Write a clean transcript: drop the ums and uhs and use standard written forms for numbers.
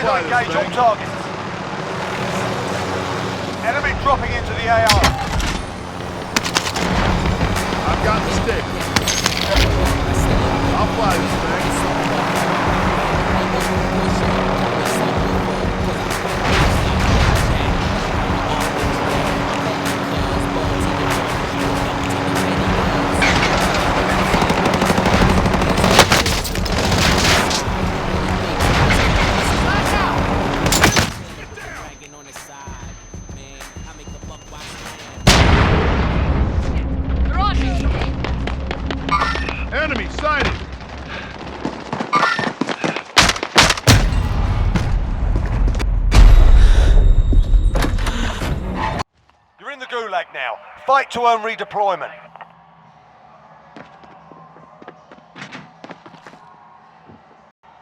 Ready to engage all targets. Enemy dropping into the AR. I've got the stick. I'll fly this thing. Enemy sighted. You're in the gulag now. Fight to earn redeployment.